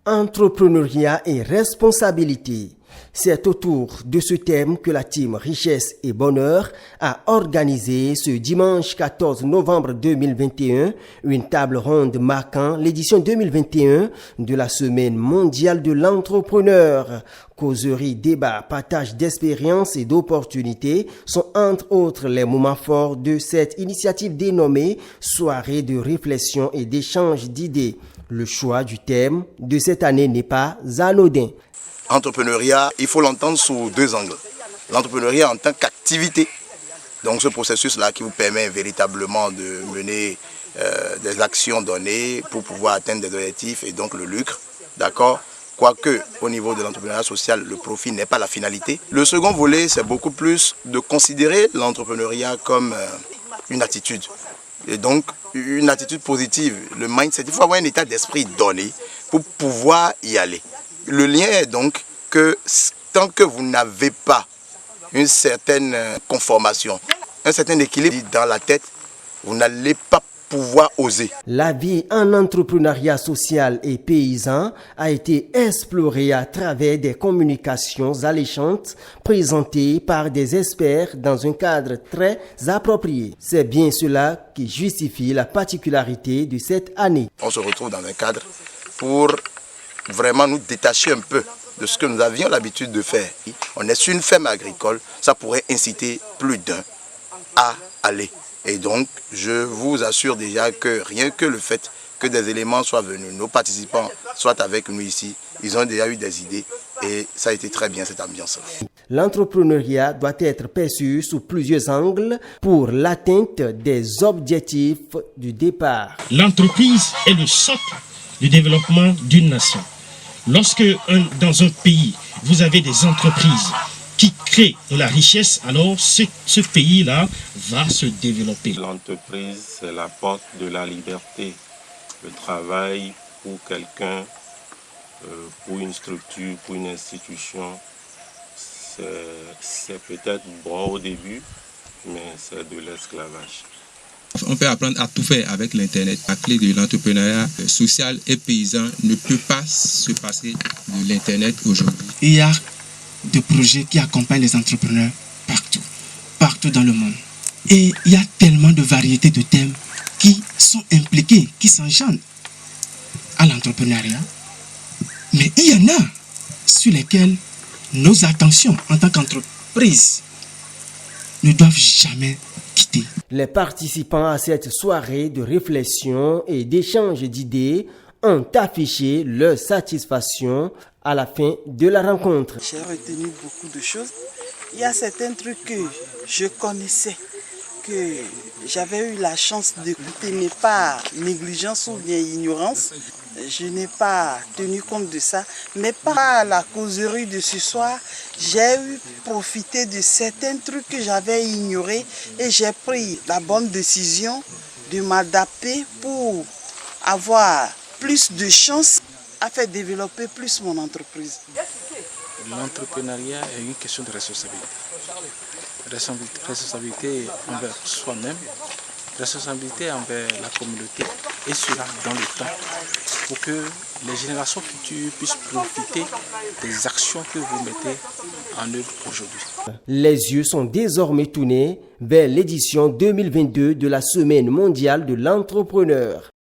Entrepreneuriat et responsabilité. C'est autour de ce thème que la team Richesse et Bonheur a organisé ce dimanche 14 novembre 2021 une table ronde marquant l'édition 2021 de la Semaine mondiale de l'entrepreneur. Causerie, débat, partage d'expériences et d'opportunités sont entre autres les moments forts de cette initiative dénommée Soirée de réflexion et d'échange d'idées. Le choix du thème de cette année n'est pas anodin. Entrepreneuriat, il faut l'entendre sous deux angles. L'entrepreneuriat en tant qu'activité, donc ce processus-là qui vous permet véritablement de mener des actions données pour pouvoir atteindre des objectifs et donc le lucre, d'accord ? Quoique au niveau de l'entrepreneuriat social, le profit n'est pas la finalité. Le second volet, c'est beaucoup plus de considérer l'entrepreneuriat comme une attitude. Et donc, une attitude positive, le mindset, il faut avoir un état d'esprit donné pour pouvoir y aller. Le lien est donc que tant que vous n'avez pas une certaine conformation, un certain équilibre dans la tête, vous n'allez pas pouvoir oser. La vie en entrepreneuriat social et paysan a été explorée à travers des communications alléchantes présentées par des experts dans un cadre très approprié. C'est bien cela qui justifie la particularité de cette année. On se retrouve dans un cadre pour vraiment nous détacher un peu de ce que nous avions l'habitude de faire. On est sur une ferme agricole, ça pourrait inciter plus d'un à aller. Et donc, je vous assure déjà que rien que le fait que des éléments soient venus, nos participants soient avec nous ici, ils ont déjà eu des idées et ça a été très bien cette ambiance. L'entrepreneuriat doit être perçu sous plusieurs angles pour l'atteinte des objectifs du départ. L'entreprise est le socle du développement d'une nation. Lorsque dans un pays, vous avez des entreprises qui créent de la richesse, alors ce pays-là va se développer. L'entreprise, c'est la porte de la liberté. Le travail pour quelqu'un, pour une structure, pour une institution, c'est peut-être bon au début, mais c'est de l'esclavage. On peut apprendre à tout faire avec l'Internet. La clé de l'entrepreneuriat social et paysan ne peut pas se passer de l'Internet aujourd'hui. Il y a des projets qui accompagnent les entrepreneurs partout dans le monde. Et il y a tellement de variétés de thèmes qui sont impliqués, qui s'engendrent à l'entrepreneuriat. Mais il y en a sur lesquels nos attentions en tant qu'entreprise ne doivent jamais quitter. Les participants à cette soirée de réflexion et d'échange d'idées ont affiché leur satisfaction à la fin de la rencontre. J'ai retenu beaucoup de choses. Il y a certains trucs que je connaissais, que j'avais eu la chance d'écouter, mais pas négligence ou bien ignorance. Je n'ai pas tenu compte de ça, mais par la causerie de ce soir, j'ai eu profité de certains trucs que j'avais ignorés et j'ai pris la bonne décision de m'adapter pour avoir plus de chances à faire développer plus mon entreprise. L'entrepreneuriat est une question de responsabilité. Responsabilité envers soi-même, responsabilité envers la communauté et cela dans le temps pour que les générations futures puissent profiter des actions que vous mettez en œuvre aujourd'hui. Les yeux sont désormais tournés vers l'édition 2022 de la Semaine mondiale de l'entrepreneur.